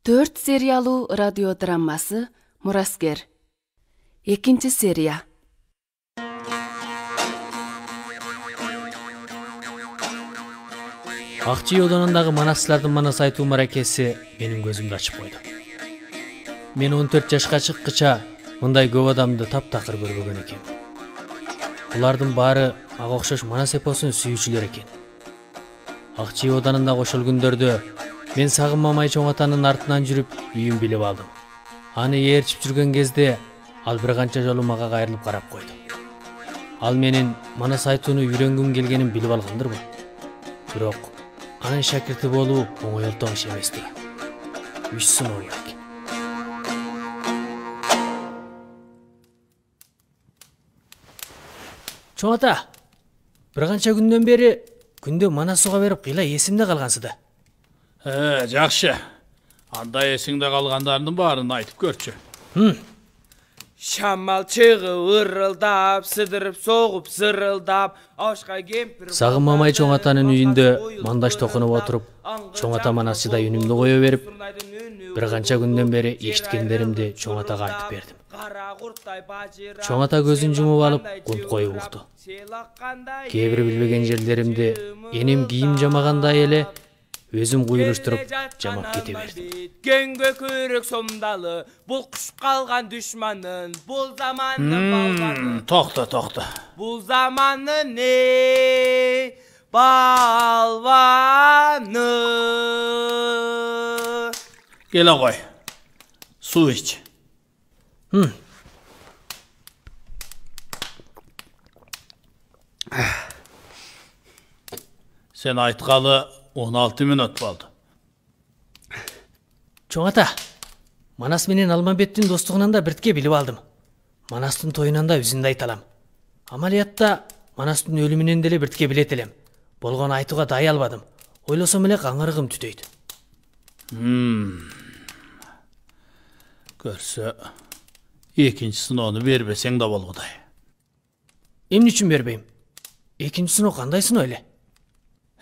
4 сериялуу радио драмасы Мураскер. 2 серия. Акчи оданындагы манасчылардын манас айтуу маракеси менин көзүмдү ачып койду. Мен 14 жашка чыккыча мындай көп адамды таптакыр көрбөгөн экенмин. Булардын баары мага окшош манас эпосун сүйүүчүлөр экен. Акчи оданында кошол күндөрдө мен Сагын Мамай чоң атанын артынан жүрүп үйүн билип алдым. Аны ээрчип жүргөн кезде ал бир канча жолу мага кайрылып карап койду. Ал менин манас айтууну үйрөнгүм келгенин билип алгандырбы? Бирок анын шакирти болуу оңойлтон иш эмес-ти. 3 сыноо керек. Чоң ата, бир канча күндөн бери күндө манас сууга берип кыйла эсимде калгансыда. Жакшы. Анда эсиңде калгандардын баарын айтып көрчү. Шамал чыгып ырылдап, сыдырып согуп зырылдап, ашка кемпир. Сагын Мамай чоң атанын үйүндө мандаш токунуп отуруп, чоң ата манасчыда үнүмдү кое берип, бир канча күндөн бери эшиткендеримди чоң атага айтып бердим. Чоң ата көзүн жумуп алып, кунт коюп укту. Кээ бир билбеген жерлеримди энем кийим жамагандай эле өзүм куйруштуруп жамап кете бердим. Көнгө көрөк сомдалы, бул кушуп калган душманын, бул замандын балбаны. Токто. Бул замандын не балбаны. Келе кой. Суу ич. Sen айткалы 16 минут болду. Чоң ата, Манас менен Алмамбеттин достугунан да биртке билип алдым. Манастын тоюнан да үзүндү айта алам. Амалиятта Манастын өлүмүнөн деле биртке билет элем. Болгону айтууга дай албадым. Ойлосом эле каңырыгым түтөйт. Көрсө, экинчи сыноону бербесең да болгудай. Эмне үчүн бербейм? Экинчи сыноо кандай сыноо эле?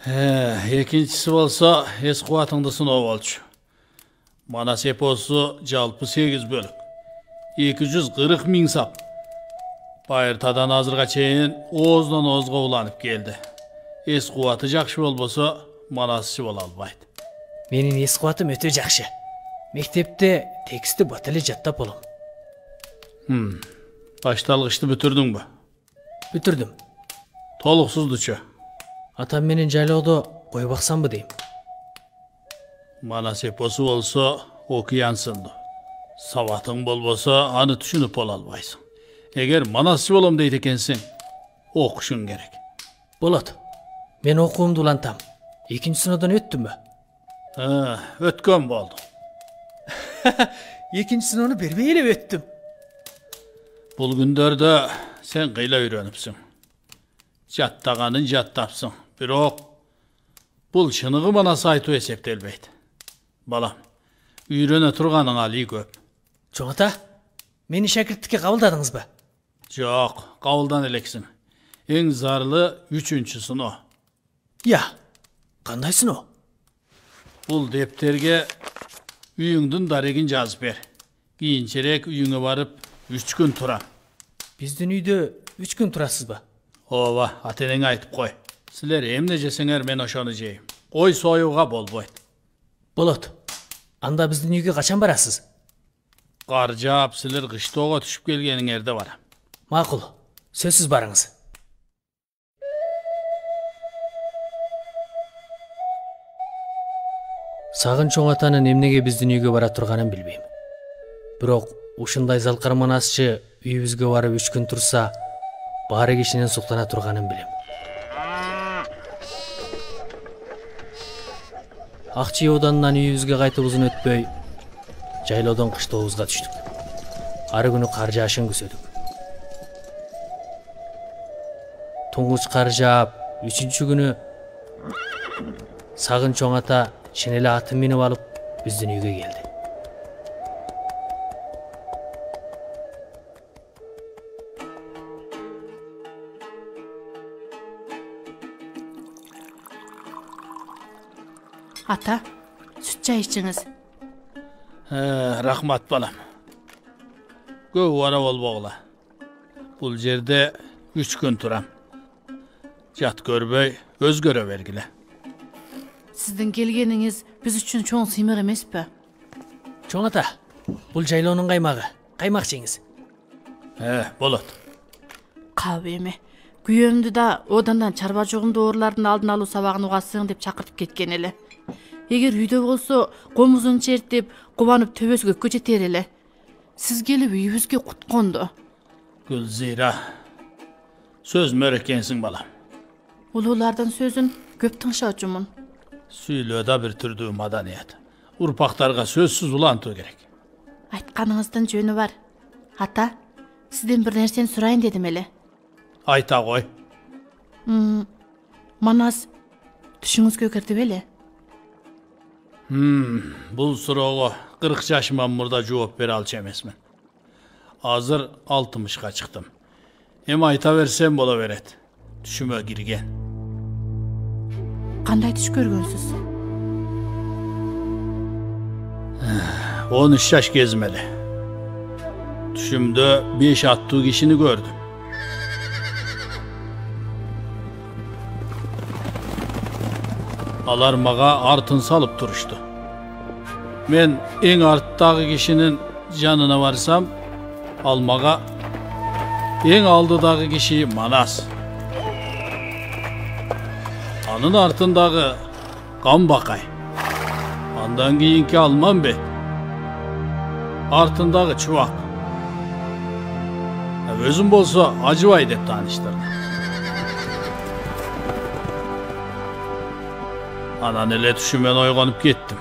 Экинчиси болсо эс кубатыңды сыноо болчу. Манас эпосу жалпы 8 бөлүк. 240 миң сап. Байыртадан азырга чейин ооздан оозго уланып келди. Эс кубаты жакшы болбосо манасчы боло албайт. Менин эс кубатым өтө жакшы. Мектепте текстти бат эле жаттап болом. Башталгычты бүтүрдүңбү? Бүтүрдүм. Толуксуздучу? Атам менен жайлоодо кой баксамбы дейм. Манас эпосу болсо окуян сынды. Сабатың болбосо аны түшүнүп боло албайсың. Эгер манасчы болом дейт экенсиң, окушуң керек. Болот. Мен окуумду улантам. Экинчи сыноодон өттүмбү? Өткөн болду. Экинчи сыноону бербей эле өттүм. Бул күндөрдө сен кыйла үйрөнүпсүң. Жаттаганын жаттапсың. Бирок бул чыныгы манас айтуу эсептелбейт. Балам, үйрөнө турганың али көп. Чоң ата, мени шакирттикке кабылдадыңызбы? Жок, кабылдан элексиң. Эң зарлы 3-чү сыноо. Кандай сыноо? Бул дептерге үйүңдүн дарегин жазып бер. Кийинчерээк үйүңө барып 3 күн турам. Биздин үйдө 3 күн турасызбы? Ооба, ата-энеңе айтып кой. Силер эмне жесеңер мен ошону жейм. Кой союуга болбойт. Болот. Анда биздин үйгө качан барасыз? Кар жаап, силер кыштоого түшүп келгениңерде барам. Макул. Сөзсүз барыңыз. Сагын чоң атанын эмнеге биздин үйгө бара турганын билбейм. Бирок ушундай залкар манасчы үйүбүзгө барып 3 күн турса, баары кишинин суктана турганын билем. Акчи оданынан үйүбүзгө кайтып узун өтпөй, жайлоодон кыштообузга түштүк. Ары күнү кар жаашын күзөдүк. Туңгуч кар жаап, 3-чү күнү Сагын чоң ата ченеле атын минип алып биздин үйгө келди. Ата, сүт чай ичиңиз. Rahmat balam. Көп ara olboğla. Bul jerde 3 gün turam. Jat görböy, öz göre vergile. Sizdin kelgeniniz biz üçün çoğun sıymak emespi? Çoң ata, bul жайлоонун каймагы. Каймакчыңыз. Bolot. Кабеме. Güyömdü da odandan çarba çoğumda oğurlardın aldın aluu sabağını uğasın dep çakırtıp ketken ele. Eger үйdө bolso, komuzun çertip, kubanıp töbös gökkö jeter ele. Siz gelip үйübüzge kutkondu. Gülzira. Söz mörekensin balam. Ululardan sözün köp tыңша ucumun. Süylöda bir türdüğü madaniyet. Urpaktarga sözsüz ulantığı gerek. Айтқаныңыздың жөнü var. Ата, sizden bir nerseni surayın dedim ele. Ayta koy. Manas, düşüңüzgö kirdi bele. Bul suroğu 40 yaşımdan burada cevap beri alçı emesmen. Hazır 60'a çıktım. Hem ayta versem bola veret. Düşüme girgen. Qanday düş görgönsüz? 13 yaş gezmeli. Düşümde 5 attığı kişini gördüm. Alar mağa artın salıp duruştu. Men en arttaki kişinin canına varsam, almağa en aldıdaki kişi Manas. Anın artındaki kan bakay. Andan keyinki almam be. Artındaki çuvak. Özüm bolsa acıvay dep tanıştırdı. Anan ele düşümen oyganıp kettim.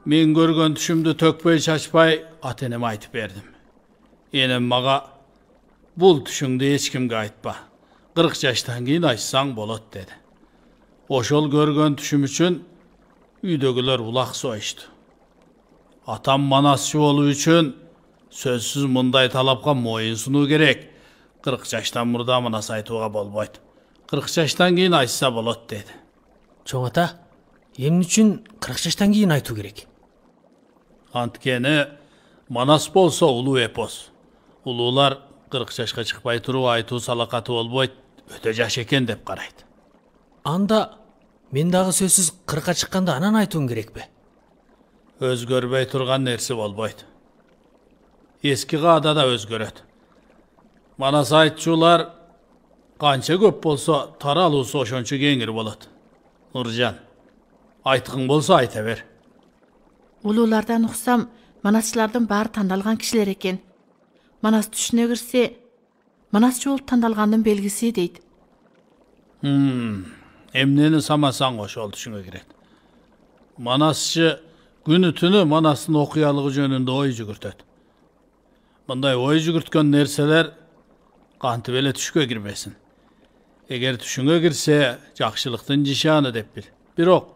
Men görgön düşümdü tökpöy çaçpay ateneme aytıp berdim. Enem mağa bul düşüңdü hiç kimge aytpa. 40 yaştan keyin aytsaң bolot dedi. Oşol görgön düşüm üçün üydögüler ulak soyuştu. Atam Manasçı olu üçün sözsüz munday talapka moyun sunu gerek. 40 yaştan burada Manas aytууга bolboyt. 40 yaştan keyin aytsa bolot dedi. Çoң ата, эмне үчүн 40 жаштан кийин айтуу керек? Antkeni Manas bolsa ulu epos. Ulular 40 yaşka çıkpay turup aytуу salakatı bolboyt, öte жаш экен деп карайт. Анда мен дагы сөзсүз 40ка чыкканда анан айтуум керекпи? Özgörбөй турган нерсе болбойт. Eski gaada da özgöröt. Manas aytчулар kança köp bolsa taralууsu oşonçu kеңир bolot. Nurjan, aytgın bolsa ayta ber. Ululardan uqsam, Manasçılardan bari tandalgan kişiler eken. Manas düşüne girse, Manasçı olup tandalganın belgisi deydi. Emneni samasan oşol düşüne giret. Manasçı günü tünü Manas'ın okuyalığı jönünde oy jügürtöt. Bunday oy jügürtkön nerseler kanti bele tüşkö girmesin. Eger tüşüňe girse, jakşılıktın jişanı dep bil. Birok,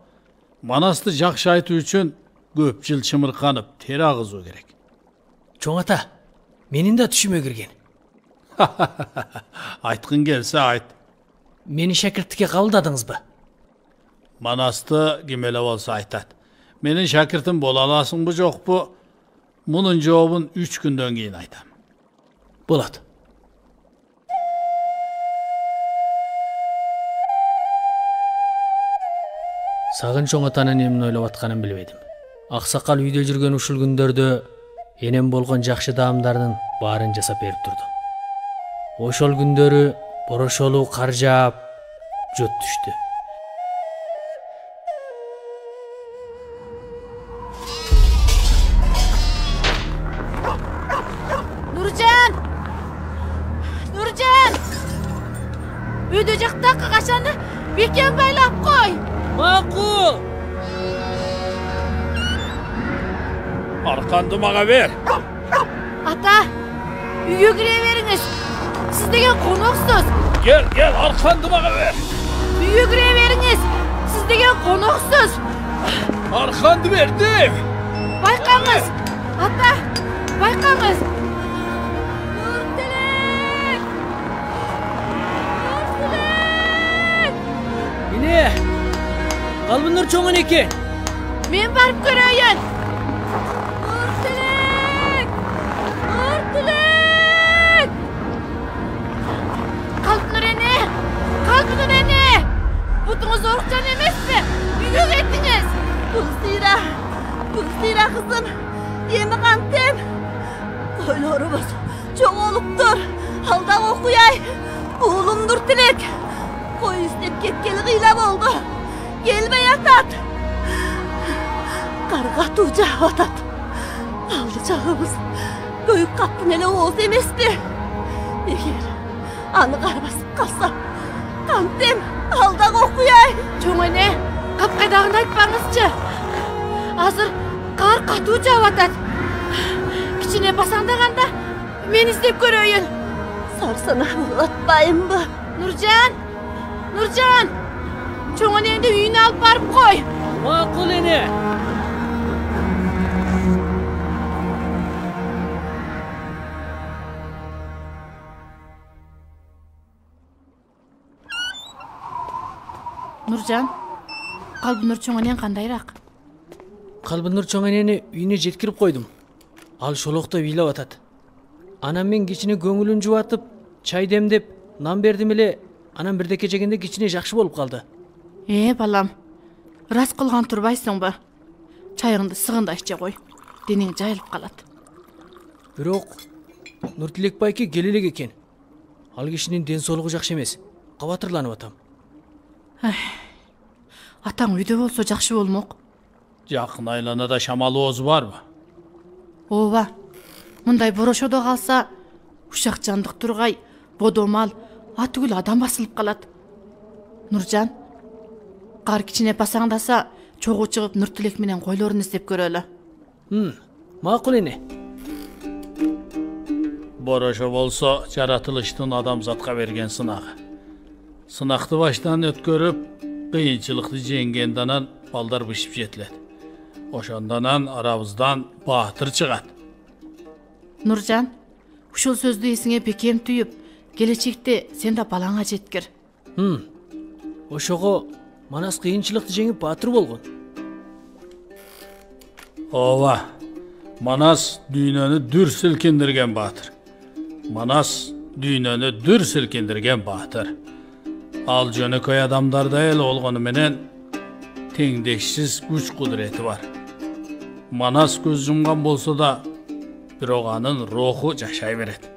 Manasты jakşı aytуу üçün köp jıl çımırkanıp teri agızuu gerek. Çoң ата, менин да түшүмө кирген. Aytgın gelse ayt. Мени шакирттикке кабылдадыңызбы? Manasты kimele bolsa aytat. Menin şakirtim bola alasın bu jokpu? Munun jobun 3 günden keyin aytam. Болот. Сагын Çoң атанын эмне ойлоп атканын билбедим. Аксакал үйдө жүргөн ушул күндөрдө энем болгон жакшы даамдардын баарын жасап берип турду. Ошол күндөрү борошолуу кар жаап, жот түштү. Nurjan! Nurjan! Үйдө жактакы кашаны бекем байлап кой. Макул. Arkandı mağa ver. Ata, үйгө кире бериңиz. Siz деген konoksuz. Gel arkandı mağa ver. Үйгө кире бериңiz. Siz деген konoksuz. Arkandı verdim. Байкаңыз. Ата, байкаңыз. Nurtilek! Nurtilek! Эне, Kalbinler çoğun eken. Men barıp göreyim. Nurtilek! Nurtilek! Kalbinler ene! Kalbinler ene! Butunuz orukcan emes mi? Büyük ettiniz. Gülsira kızım. Yemi kanten. Koylarımız çok oluptur. Halda okuyay. Oğlum Nurtilek. Koy istep ketkeli kıylap oldu. Gelme yatat. Karga tuğca atat. Aldıcağımız büyük kaptın ele oğuz emesti. Eğer anı karbasıp kalsa kanten halda okuyay. Çoğun ene, kapkaydağını aytpаңызчы. Hazır kar katуу жaap atat. Kichine basandaganda men izdep göreyim. Sarsana atmayın mı? Nurcan! Çoğun endi uyuna alıp barıp koy. Makul ene. Nurcan, Kalbinur çoğun enen kandayrak? Kalbinler çoğun eneni үйüne жеткирип koydum. Al şolokta uylап atat. Anam men кичине көңүлүн жубатып, чай демдеп, нан бердим эле. Анан бирдеке жегенде кичине жакшы болуп калды. Балам, рас кылган турбайсың ба? Чайыңды сыгында иче кой. Денең жайылып калат. Бирок Нуртилек байке келелек экен. Ал кишинин ден соолугу жакшы эмес. Кабатырланып атам. Атаң үйдө болсо жакшы болмок. Жақын айланада шамалы оз бар мı? Ооба. Мындай борошодо калса, ушак жандык тургай, бодомал, атүгүл адам басылып калат. Нуржан, кар кичине басаңдаса, чогуу чыгып Нуртилек менен койлорун издеп көрөлү. Макул эне. Борошо болсо жаратылыштын адамзатка берген сынагы. Сынакты баштан өткөрүп, кыйынчылыкты жеңгенданан балдар бышып жетилет. Ошонданан арабыздан баатыр чыгат. Нуржан, ушул сөздү эсиңе бекем түйүп, келечекте сен да балаңа жеткир. Ошого Манас кыйынчылыкты жеңип баатыр болгон. Ооба. Манас дүйнөнү дүр силкиндирген баатыр. Манас дүйнөнү дүр силкиндирген баатыр. Ал жөнөкөй адамдарда эле болгону менен теңдешсиз күч кудурети бар. Манас көз жумган болсо да, бирок анын руху жашай берет.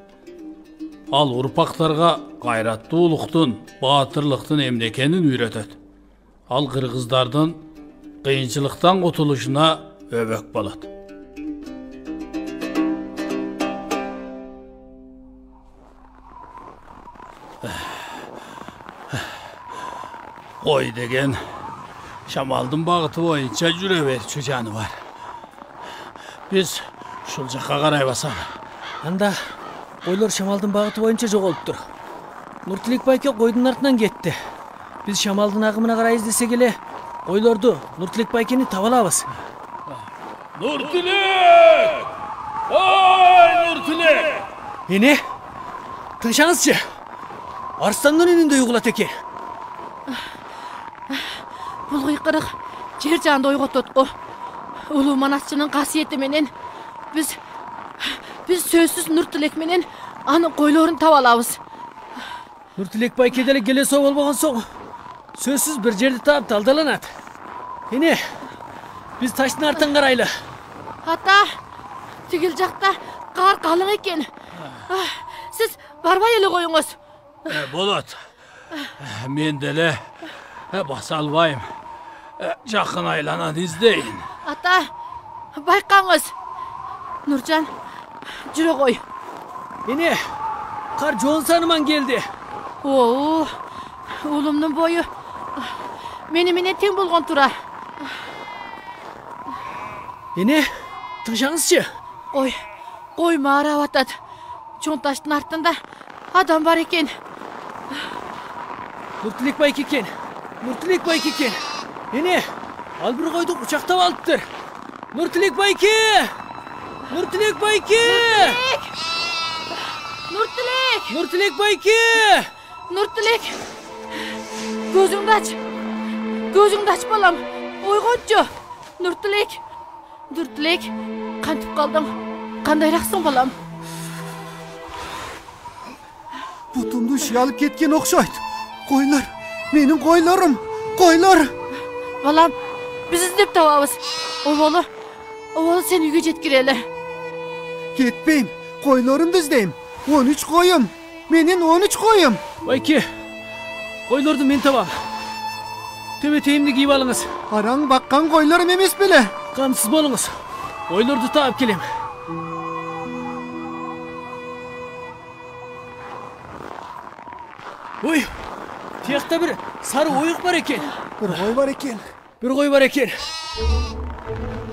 Ал урпактарга кайраттуулуктун, баатырлыктын эмне экенин үйрөтөт. Ал кыргыздардын кыйынчылыктан кутулушуна өбөк болот. Кой деген шамалдын багыты боюнча жүрө берчү жаны бар. Биз ушул жакка карай басалы. Анда койлор шамалдын багыты боюнча жоголуптур. Нуртилек байке койдун артынан кетти. Биз шамалдын агымына карай издесек эле койлорду Нуртилек байкени таба алабыз. Nurtilek! Ой, Nurtilek! Эне, тыншаңызчы. Арстандын үнүндөй угулат экен. Бул кыйкырык жер жанды ойготот го. Улуу Манасчынын касиети менен биз сөзсүз Нуртилек менен анын койлорун таба алабыз. Нуртилек байке деле келесо болбогон соң сөзсүз бир жерди таап талдаланат. Эне, биз таштын артын карайлы. Ата, тигил жакта кар калың экен. Сиз барбай эле коюңуз. Болот. Мен деле баса албайм. Жакын айланан издейин. Ата, байкаңыз. Нуржан, жүрө кой. Эне, кар жоон саныман келди. Оо, уулумдун бою мени менен тең болгон тура. Эне, тыншаңызчы. Кой маарап атат. Чоң таштын артында адам бар экен. Нуртилек байке экен. Нуртилек байке экен. Эне, ал бир койду кучактап алыптыр. Нуртилек байке! Нуртилек байке! Нуртилек! Нуртилек байке! Нуртилек! Көзүңдү Көзүңдү ач балам. Ойгончу. Нуртилек, кантип калдың? Кандайраксың балам? Бутумду шиялып кеткен окшойт. Койлар, менин койларым, койлар. Балам, биз издеп табабыз. Оболу сен үйгө жеткирели. Кетпейм, койларымды издейм. 13 коyum. Менин 13 коyum. Байке, койлорду мен табам. Төбөтейимди кийип алыңыз. Араң баккан койларым эмес беле? Камсыз болуңуз. Койлорду таап келем. Ой, тиякта бир сары оюк бар экен. Bir koy var eken. Bir кой бар экен.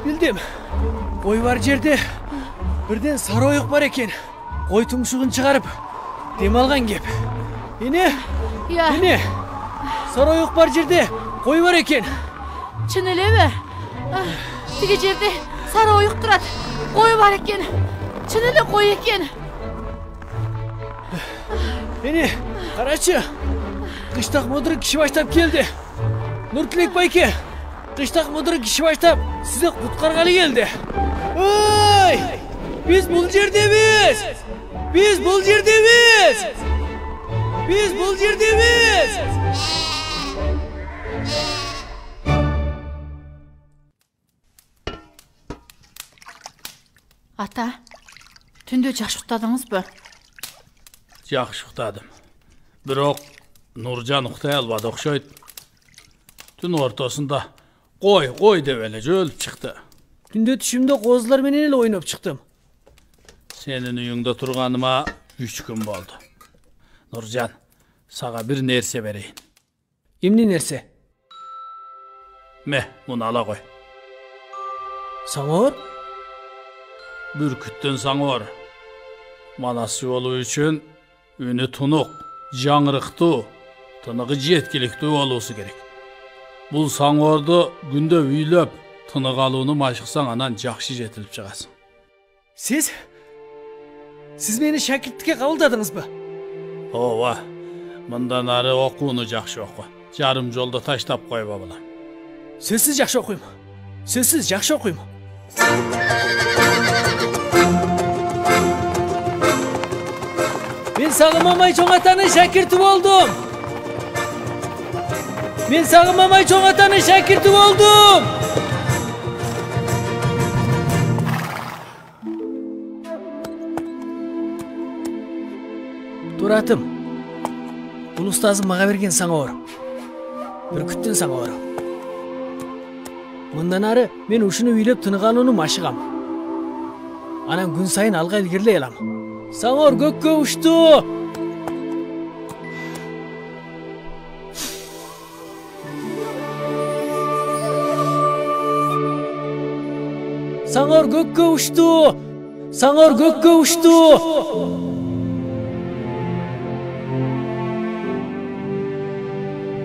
Билдим. Кой бар жерде бирден сары оюк бар экен. Кой тумшугун чыгарып дем алган кеп. Эне, сары оюк бар жерде кой бар экен. Чын элеби? Тиги жерде сары оюк турат. Кой бар экен. Чын эле кой экен. Эне, карачы. Кыштак мудыр киши баштап келди. Нуртилек байке, кыштак мудыр киши баштап сизди куткаргалы келди. Ой! Биз бул жердебиз! Биз бул жердебиз! Биз бул жердебиз! Ата, түндө жакшы уктадыңызбы? Жакшы уктадым. Бирок Нуржан уктай албады окшойт. Түн ортосунда кой деп эле жөлүп чыкты. Түндө түшүмдө козулар менен эле ойноп чыктым. Сенин үйүңдө турганыма 3 күн болду. Нуржан, сага бир нерсе берейин. Эмне нерсе? Муну ала кой. Саңор? Бүркүттүн саңор. Манасчы болуу үчүн үнү тунук, жаңырыктуу, тыныгы жеткиликтүү болуусу керек. Бул саңорду күндө үйлөп, тынык алууну машыксаң, анан жакшы жетилип чыгасың. Сиз мени шакирттикке кабылдадыңызбы? Ооба. Мындан ары окууну жакшы оку. Жарым жолдо таштап койбо балам. Сөзсүз жакшы окуйм. Сөзсүз жакшы окуйм. Мен Сагымамай чоң атанын шакирти болдум. Туратым. Бул устазым мага берген саңор. Бүркүттүн саңору. Мындан ары мен ушуну үйлөп тынык алууну машыгам. Анан күн сайын алга илгерилей алам. Саңор көккө учту. Саңор көккө учту.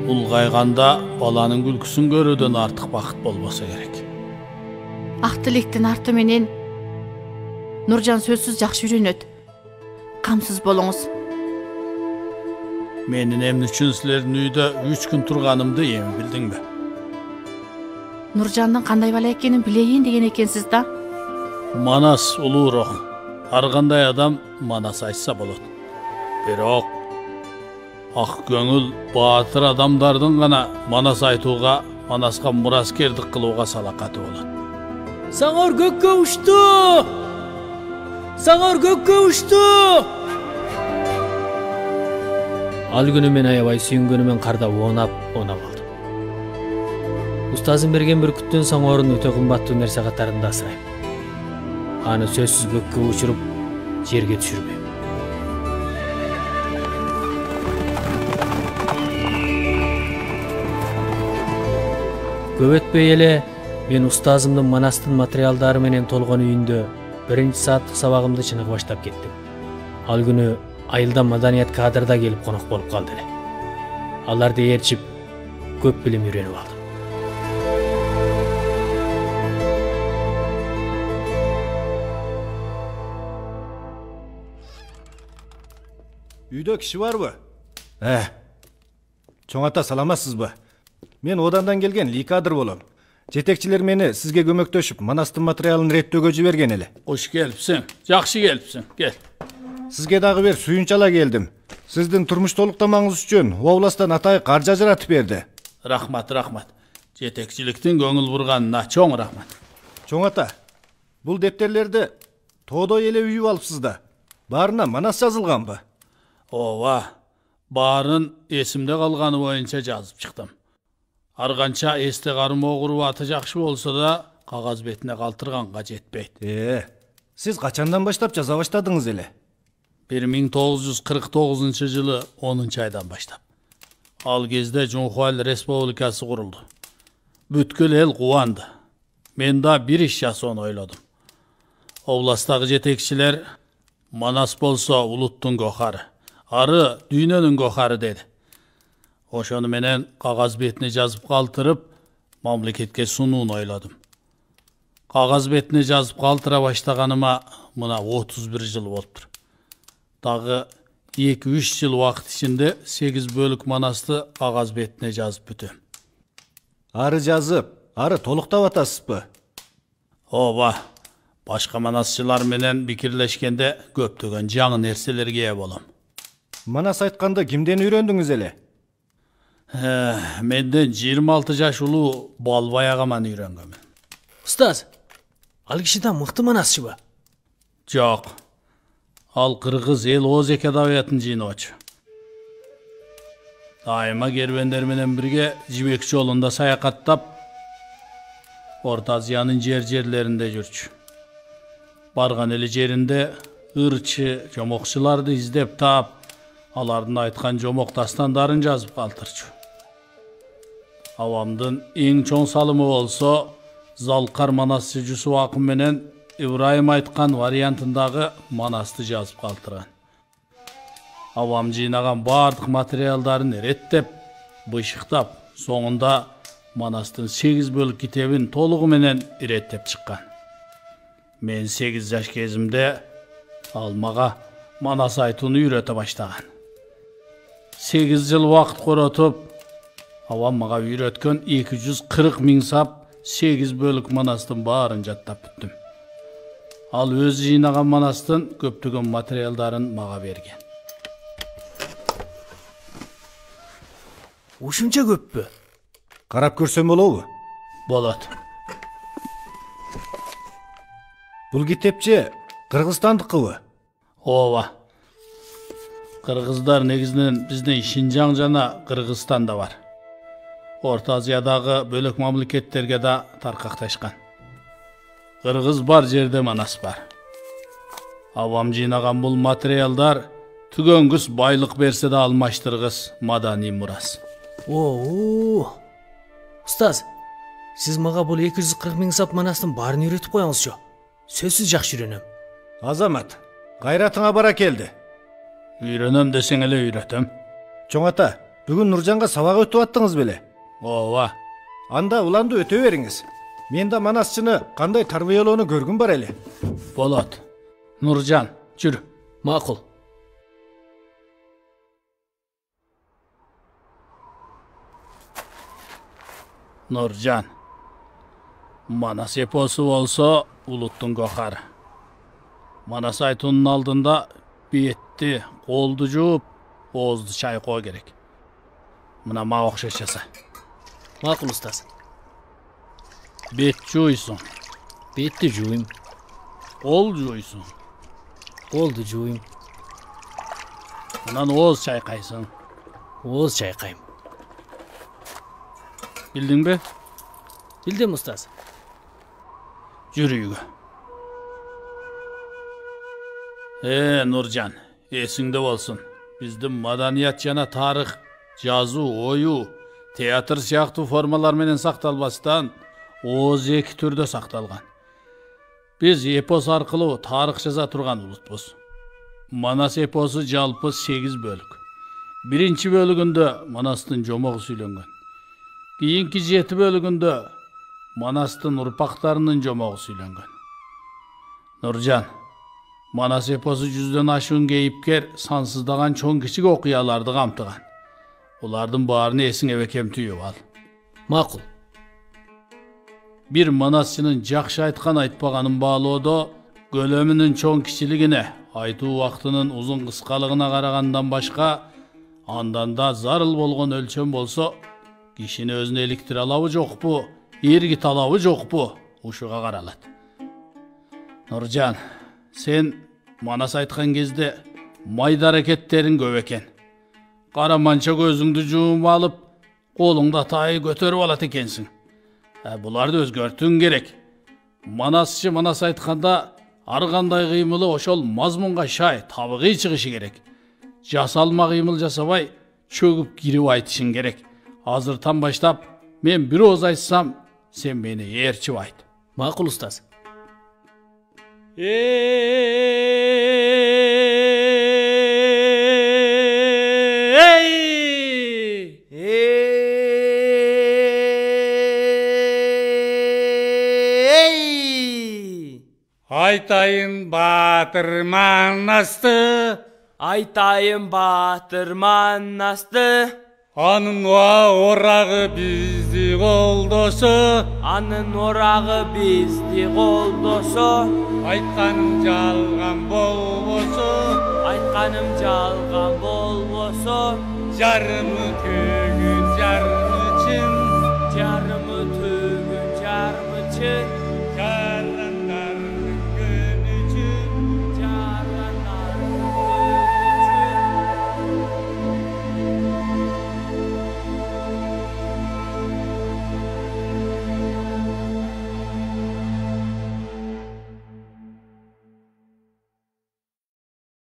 Улгайганда баланын күлкүсүн көрүүдөн артык бакыт болбосо керек. Ак тилектин арты менен Нуржан сөзсүз жакшы үйрөнөт. Камсыз болуңуз. Менин эмне үчүн силердин үйдө 3 күн турганымды эми билдиңби? Нуржандын кандай бала экенин билейин деген экенсиз да? Манас улуурок. Ар кандай адам манас айтса болот. Бирок ак көңүл баатыр адамдардын гана манас айтууга, манаска мураскердик кылууга салакаты болот. Саңор көккө учту. Ал күнү мен аябай сүйүнгөнүмөн карда оонап алдым. Устазым берген бүркүттүн саңорун өтө кымбаттуу нерсе катарында асырайм. Аны сөзсүз көккө учуруп, жерге түшүрбөйм. Көп өтпөй эле мен устазымдын манастын материалдары менен толгон үйүндө 1 сааттык сабагымды чыныгы баштап кеттим. Ал күнү айылдан маданият кадрда келип конок болуп калды эле. Аларды ээрчип көп билим үйрөнүп алдым. Үйдө киши барбы? Чоң ата саламатсызбы? Мен одандан келген ликадыр болом. Жетекчилер мени сизге көмөктөшүп, Манастын материалын реттөөгө жиберген эле. Хош келипсиң. Жакшы келипсиң. Кел. Сизге дагы бир сүйүнчала келдим. Сиздин турмуш толуктамаңыз үчүн областан атайы кар ажыратып берди. Рахмат. Жетекчиликтин көңүл бурганына чоң рахмат. Чоң ата, бул дептерлерди тоодой эле үйүп алыпсыз да. Баарына Манас жазылганбы? Ооба. Баарын эсимде калганы боюнча жазып чыктым. Ар канча эсте кармоо курбаты жакшы болсо да, кагаз бетине калтырганга жетпейт. Сиз качандан баштап жаза баштадыңыз эле? 1949 жылы 10 айдан баштап. Ал кезде Жумхуал Республикасы курулду. Бүткүл эл кубанды. Мен да бир иш жасоону ойлодум. Областагы жетекчилер Манас болсо улуттун гохары, ары дүйнөнүн гохары деди. Ошону менен кагаз бетине жазып калтырып, мамлекетке сунууну ойлодум. Кагаз бетине жазып калтыра баштаганыма мына 31 жыл болуптур. Дагы 2-3 жыл убакыт ичинде 8 бөлүк Манасты кагаз бетине жазып бүтөм. Ары жазып, ары толуктап атасызбы? Ооба. Башка манасчылар менен пикирлешкенде көптөгөн жаңы нерселерге ээ болом. Манас айтканды кимден үйрөндүңүз эле? Менден 26 жаш улуу Балбай агаман үйрөнгөнмүн. Устаз, ал киши да мыкты манасчыбы? Жок. Ал кыргыз эл Озек адабиятын жыйноочу. Дайыма кербендер менен бирге жибек жолунда саякаттап, Орта Азиянын жерлеринде жүрчү. Барган эле жеринде ырчы, жомокчуларды издеп таап, алардын айткан жомок дастандарын жазып калтырчу. Авамдын эң чоң салымы болсо, Залкар Манасчы Жусуп акын менен Ибрайым айткан вариантындагы Манасты жазып калтырган. Авам жыйнаган бардык материалдарын реттеп, бышыктап, соңунда Манастын 8 бөлүк китебин толугу менен иреттеп чыккан. Мен 8 жаш кезимде ал мага Манас айтууну үйрөтө баштаган. 8 жыл убакыт коротуп, авам мага үйрөткөн 240 миң сап 8 бөлүк Манастын баарын жаттап бүттүм. Ал өзү жыйнаган Манастын көптөгөн материалдарын мага берген. Ушунча көппү? Карап көрсөм болобу? Болот. Бул китепче Кыргызстандыкыбы? Ооба. Кыргыздар негизинен биздин Шинжаң жана Кыргызстанда бар. Орта Азиядагы бөлөк мамлекеттерге да таркакташкан. Кыргыз бар жерде Манас бар. Авам жыйнаган бул материалдар түгөнгүс байлык берсе да алмаштыргыс маданий мурас. Устаз, сиз мага бул 240 миң сап Манастын баарын үйрөтүп коюңузчу. Сөзсүз жакшы үйрөнөм. Азамат, кайратыңа бара келди. Үйрөнөм десең эле үйрөтөм. Чоң ата, бүгүн Нуржанга сабак өтүп аттыңыз беле? Ооба. Анда уланды өтө бериңиз. Мен да Манасчыны кандай тарбиялоону көргүм бар эле. Болот. Нуржан, жүр. Макул. Нуржан. Манас эпосу болсо улуттун гохары. Манас айтуунун алдында бетти, колду жууп, оозду чайкоо керек. Мына мага окшош жаса. Макул устаз. Бет жуйсуң. Бетти жууйм. Кол жуйсуң. Колду жууйм. Анан ооз чайкайсың. Ооз чайкайм. Билдиңби? Билдим устаз. Жүр үйгө. Нуржан, эсиңде болсун. Биздин маданият жана тарых, жазуу, оюу, театр сыяктуу формалар менен сакталбастан, ооз эки түрдө сакталган. Биз эпос аркылуу тарых жаза турган улутпуз. Манас эпосу жалпы 8 бөлүк. Биринчи бөлүгүндө Манастын жомогу сүйлөнгөн. Кийинки 7 бөлүгүндө Манастын урпактарынын жомогу сүйлөнгөн. Нуржан, Манас эпосу 100дөн ашуун кейипкер сансыздаган чоң кичик окуяларды камтыган. Улардын баарын эсиңе бекем түйүп ал. Макул. Bir manasçının жақшы айтқан айтпағанын бағалоодо көлөмүнүн чоң кичилигине, айтуу убактынын узун кыскалыгына карагандан башка андан да зарыл болгон өлчөм болсо, кишини өзүнө иликтире алабы жокпу, эргите алабы жокпу, ушуга каралат. Нуржан, сен манас айткан кезде майда аракеттериң көп экен. Караманча көзүңдү жууп алып, колуңда тай көтөрүп алат экенсиң. Буларды өзгөртүүң керек. Манасчы манас айтканда ар кандай кыймылы ошол мазмунга шай, табыгый чыгышы керек. Жасалма кыймыл жасабай, чөгүп кирип айтышың керек. Азыртан баштап, мен бир ооз айтсам, сен мени ээрчип айт. Макул устаз. Айтайын батыр манасты, Айтайын батыр манасты, анын орагы бизди колдосо, анын орагы бизди колдосо, айтканым жалган болбосо, айтканым жалган болбосо, жарымы көгүн жарым